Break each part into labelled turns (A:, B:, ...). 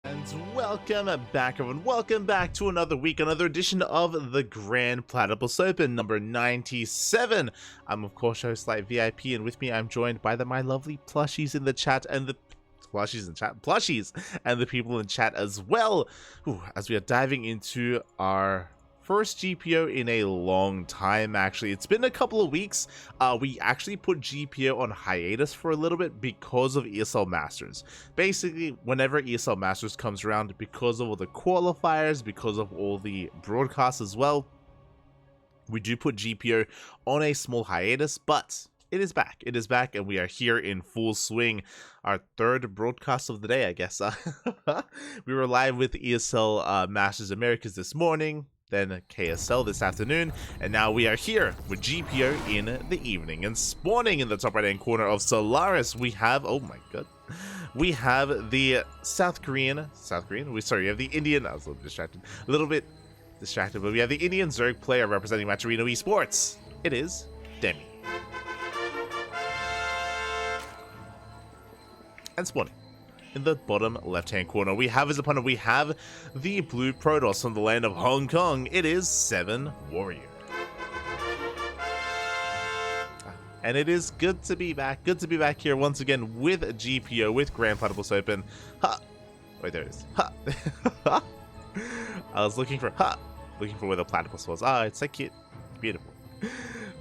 A: And welcome back, everyone. Welcome back to another week, another edition of the Grand Platypus Open, number 97. I'm, of course, host ZvP, and with me, I'm joined by my lovely plushies in the chat and the plushies and the people in chat as well. Ooh, as we are diving into our first GPO in a long time. Actually, it's been a couple of weeks. We actually put GPO on hiatus for a little bit because of ESL Masters. Basically, whenever ESL Masters comes around, because of all the qualifiers, because of all the broadcasts as well, we do put GPO on a small hiatus, but it is back. It is back, and we are here in full swing. Our third broadcast of the day, I guess. We were live with ESL Masters Americas this morning, then KSL this afternoon, and now we are here with GPO in the evening. And spawning in the top right hand corner of Solaris, we have, oh my god, we have the we have the Indian, I was a little bit distracted, but we have the Indian Zerg player representing Maturino Esports. It is Demi. And spawning in the bottom left-hand corner, we have his opponent. We have the blue Protoss from the land of Hong Kong. It is Sevenwarrior. And it is good to be back. Good to be back here once again with GPO, with Grand Platypus Open. Ha! Wait, there it is. Ha! I was looking for where the platypus was. Ah, it's so cute. Beautiful.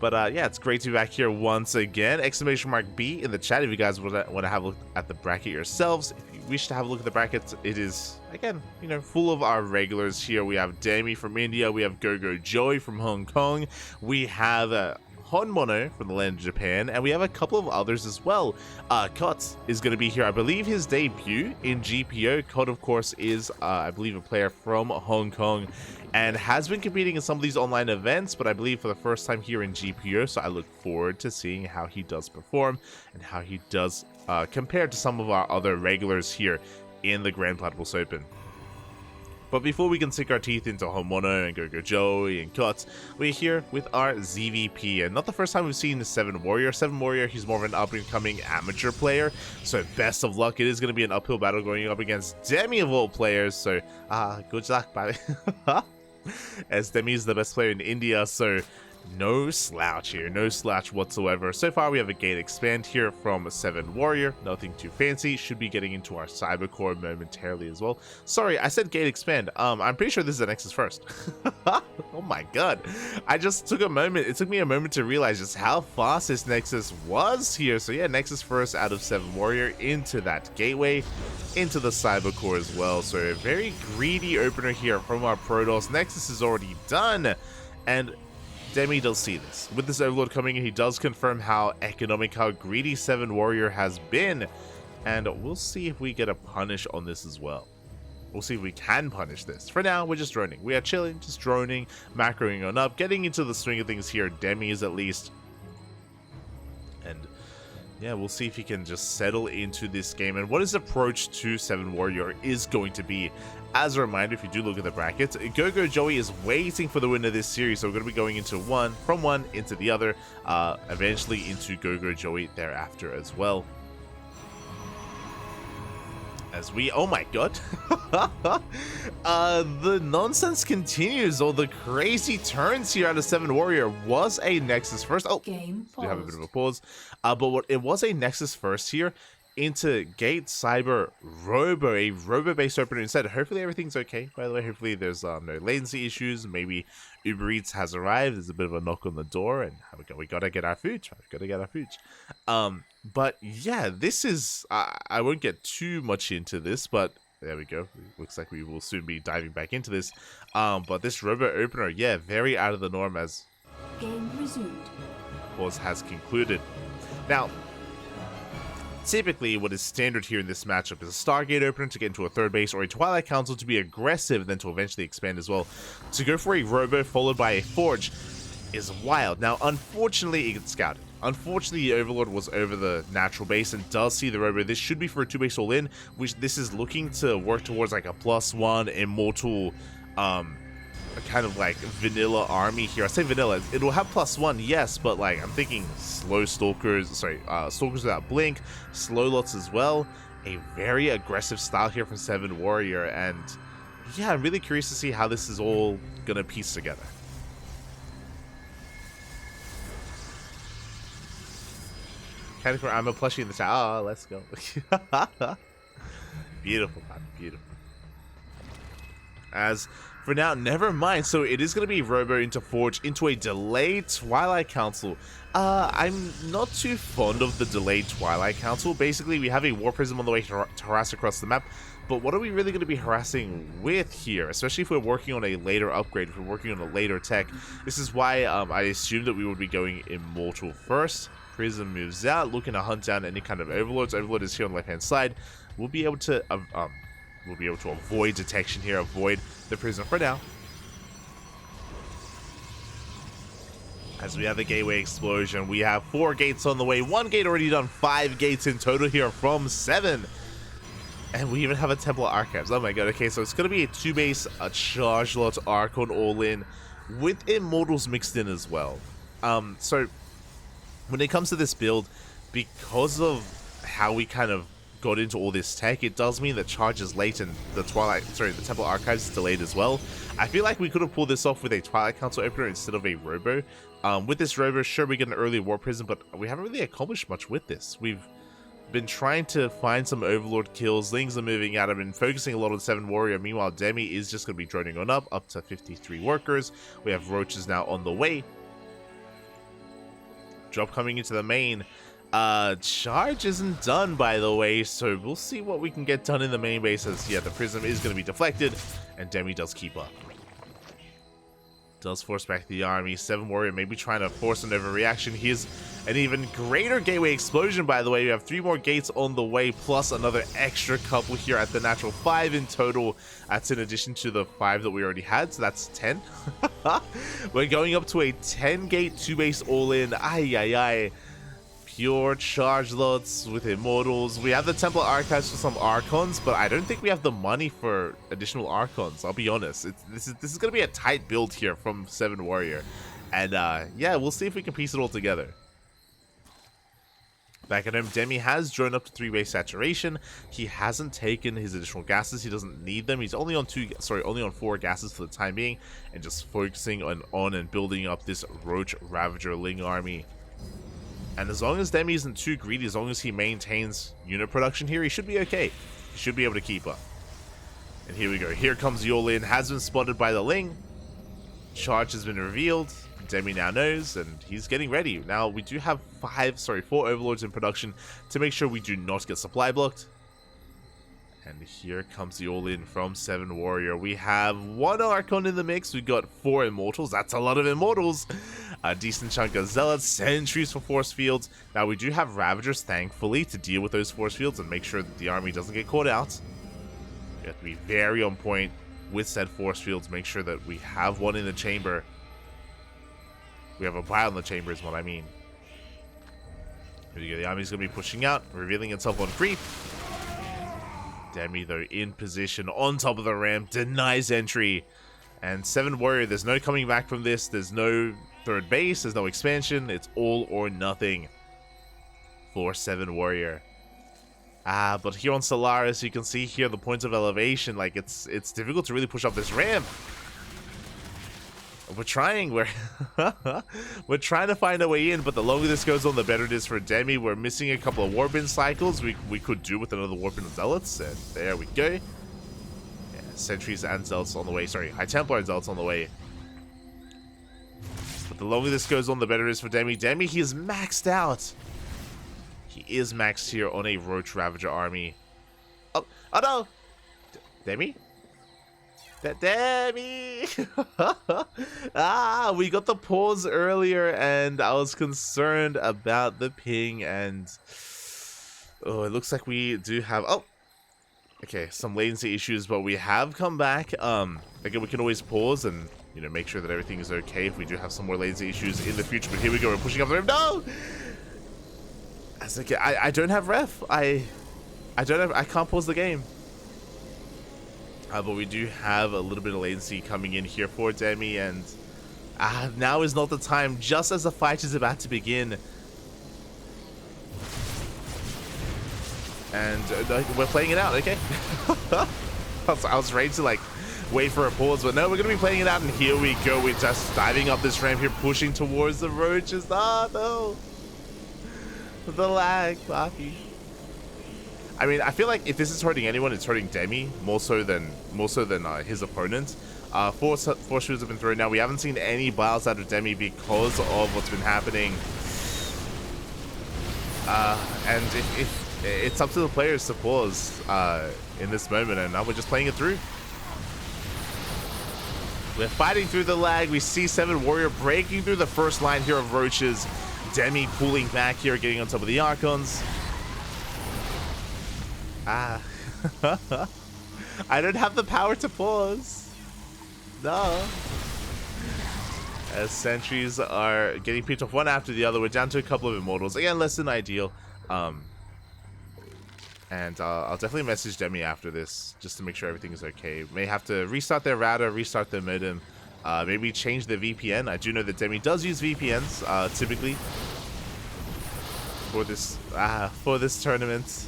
A: But yeah, it's great to be back here once again. Exclamation mark B in the chat if you guys want to have a look at the bracket yourselves. If you wish to have a look at the bracket, it is, again, you know, full of our regulars here. We have Demi from India. We have Gogo Joey from Hong Kong. We have Honmono from the land of Japan, and we have a couple of others as well. Kot is going to be here. I believe his debut in GPO. Kot, of course, is, I believe, a player from Hong Kong and has been competing in some of these online events, but I believe for the first time here in GPO, so I look forward to seeing how he does perform and how he does compare to some of our other regulars here in the Grand Platypus Open. But before we can sink our teeth into Homono and Gogo Joey and Kot, we're here with our ZvP, and not the first time we've seen the Sevenwarrior. Sevenwarrior, he's more of an up-and-coming amateur player, so best of luck. It is going to be an uphill battle going up against Demi of all players, so good luck, baby. As Demi is the best player in India, so no slouch here, no slouch whatsoever. So far we have a gate expand here from Sevenwarrior, nothing too fancy. Should be getting into our cyber core momentarily as well. Sorry, I said gate expand. I'm pretty sure this is a Nexus first. Oh my god, I just took a moment, it took me a moment to realize just how fast this Nexus was here. So yeah, Nexus first out of Sevenwarrior into that gateway, into the cyber core as well. So a very greedy opener here from our Protoss. Nexus is already done, and Demi does see this. With this Overlord coming in, he does confirm how economic, how greedy Sevenwarrior has been, and we'll see if we get a punish on this as well. We'll see if we can punish this. For now, we're just droning. We are chilling, just droning, macroing on up, getting into the swing of things here. Demi is at least. And yeah, we'll see if he can just settle into this game and what his approach to Sevenwarrior is going to be. As a reminder, if you do look at the brackets, Gogo Joey is waiting for the win of this series, so we're going to be going into from one into the other, eventually into Gogo Joey thereafter as well. As we, oh my god, the nonsense continues, or the crazy turns here out of Sevenwarrior. Was a Nexus first. Oh,
B: Game
A: do have a bit of a pause. But it was a Nexus first here into Gate Cyber Robo, a Robo-based opener instead. Hopefully everything's okay, by the way. Hopefully there's no latency issues. Maybe Uber Eats has arrived. There's a bit of a knock on the door, and we gotta get our food. But yeah, this is, I won't get too much into this, but there we go. Looks like we will soon be diving back into this. But this Robo opener, yeah, very out of the norm, as
B: game resumed.
A: Pause has concluded. Now, typically, what is standard here in this matchup is a Stargate opener to get into a third base, or a Twilight Council to be aggressive and then to eventually expand as well. To go for a Robo followed by a Forge is wild. Now, unfortunately, it gets scouted. Unfortunately, the Overlord was over the natural base and does see the Robo. This should be for a 2-base all-in, which this is looking to work towards like a +1 immortal, kind of like vanilla army here. I say vanilla, it will have +1, yes, but like I'm thinking slow Stalkers, stalkers without blink, slow lots as well, a very aggressive style here from Sevenwarrior, and yeah, I'm really curious to see how this is all gonna piece together. Technical ammo plushie in the chat. Oh, let's go. Beautiful, man. Beautiful. As for now, never mind. So it is going to be Robo into Forge into a delayed Twilight Council. I'm not too fond of the delayed Twilight Council. Basically, we have a War Prism on the way to harass across the map. But what are we really going to be harassing with here? Especially if we're working on a later upgrade, if we're working on a later tech. This is why I assumed that we would be going Immortal first. Prism moves out, looking to hunt down any kind of overlords. Overlord is here on the left-hand side. We'll be able to avoid detection here, avoid the Prism for now. As we have the gateway explosion, we have 4 gates on the way. 1 gate already done, 5 gates in total here from 7. And we even have a Templar Archives. Oh my god, okay, so it's going to be a 2-base, a Charge Lot, Archon all in, with Immortals mixed in as well. So when it comes to this build, because of how we kind of got into all this tech, it does mean that charge is late and the Temple Archives is delayed as well. I feel like we could have pulled this off with a Twilight Council opener instead of a Robo. With this Robo, sure, we get an early War Prism, but we haven't really accomplished much with this. We've been trying to find some Overlord kills, things are moving out, I've been focusing a lot on Sevenwarrior. Meanwhile, Demi is just going to be droning on up to 53 workers. We have Roaches now on the way. Drop coming into the main. Charge isn't done, by the way, so we'll see what we can get done in the main base, as yeah, the Prism is going to be deflected, and Demi does keep up. Does force back the army. Sevenwarrior maybe trying to force an overreaction. Here's an even greater gateway explosion, by the way. We have 3 more gates on the way, plus another extra couple here at the natural 5 in total. That's in addition to the 5 that we already had, so that's 10. We're going up to a 10-gate 2-base all-in. Ay, ay, ay. Pure charge lots with Immortals. We have the Temple Archives for some Archons, but I don't think we have the money for additional Archons, I'll be honest. This is going to be a tight build here from Sevenwarrior. And yeah, we'll see if we can piece it all together. Back at home, Demi has drawn up to 3-base saturation. He hasn't taken his additional gases. He doesn't need them. He's only on 4 gases for the time being, and just focusing on and building up this Roach Ravager Ling army. And as long as Demi isn't too greedy, as long as he maintains unit production here, he should be okay. He should be able to keep up. And here we go. Here comes Yolin. Has been spotted by the Ling. Charge has been revealed. Demi now knows, and he's getting ready. Now, we do have 4 Overlords in production to make sure we do not get supply blocked. And here comes the all-in from Sevenwarrior. We have 1 Archon in the mix. We've got 4 Immortals. That's a lot of Immortals. A decent chunk of Zealots, Sentries for Force Fields. Now, we do have Ravagers, thankfully, to deal with those Force Fields and make sure that the army doesn't get caught out. We have to be very on point with said Force Fields. Make sure that we have one in the chamber. We have a pile in the chamber is what I mean. Here we go. The army's going to be pushing out, revealing itself on creep. Demi, though, in position on top of the ramp, denies entry. And Sevenwarrior, there's no coming back from this. There's no third base. There's no expansion. It's all or nothing for Sevenwarrior. But here on Solaris, you can see here the points of elevation. Like, it's difficult to really push up this ramp. We're trying. We're trying to find a way in, but the longer this goes on, the better it is for Demi. We're missing a couple of Warbin cycles. We could do with another Warbin Zealots, and there we go. Yeah, Sentries and Zealots on the way. Sorry, High Templar and Zealots on the way. But the longer this goes on, the better it is for Demi. Demi, he is maxed out. He is maxed here on a Roach Ravager army. Oh no! Demi? Demi! We got the pause earlier, and I was concerned about the ping, and oh, it looks like we do have okay, some latency issues, but we have come back. Again, we can always pause and make sure that everything is okay if we do have some more latency issues in the future. But here we go, we're pushing up the ramp. No! I don't have ref. I can't pause the game. But we do have a little bit of latency coming in here for Demi, and now is not the time, just as the fight is about to begin. And we're playing it out, okay? I was ready to like wait for a pause, but no, we're gonna be playing it out, and here we go. We're just diving up this ramp here, pushing towards the roaches. Ah, no. The lag, Papi. I mean, I feel like if this is hurting anyone, it's hurting Demi more so than his opponent. Four shooters have been thrown now. We haven't seen any biles out of Demi because of what's been happening. And if it's up to the players to pause in this moment, and now we're just playing it through. We're fighting through the lag. We see Sevenwarrior breaking through the first line here of roaches. Demi pulling back here, getting on top of the Archons. Ah. I don't have the power to pause. No. As sentries are getting picked off one after the other. We're down to a couple of immortals. Again, less than ideal. And I'll definitely message Demi after this just to make sure everything is okay. May have to restart their router, restart their modem, maybe change the VPN. I do know that Demi does use VPNs typically for this tournament.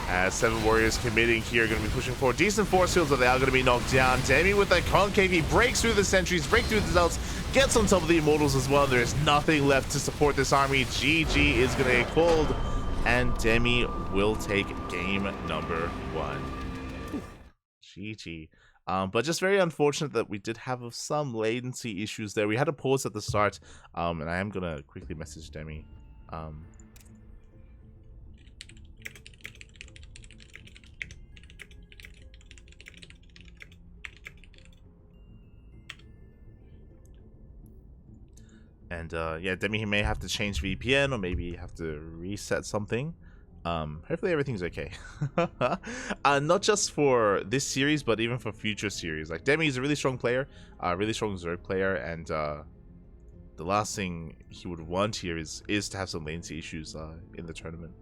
A: As Sevenwarriors committing here, going to be pushing forward. Decent force fields, but they are going to be knocked down. Demi with the concave, he breaks through the sentries, breaks through the zealots, gets on top of the immortals as well. There's nothing left to support this army. GG is going to get called, and Demi will take game number 1. GG. But just very unfortunate that we did have some latency issues there. We had a pause at the start, and I am going to quickly message Demi. And yeah, Demi may have to change VPN, or maybe have to reset something. Hopefully everything's okay. Not just for this series, but even for future series. Like, Demi is a really strong player, really strong Zerg player, and the last thing he would want here is to have some latency issues in the tournament.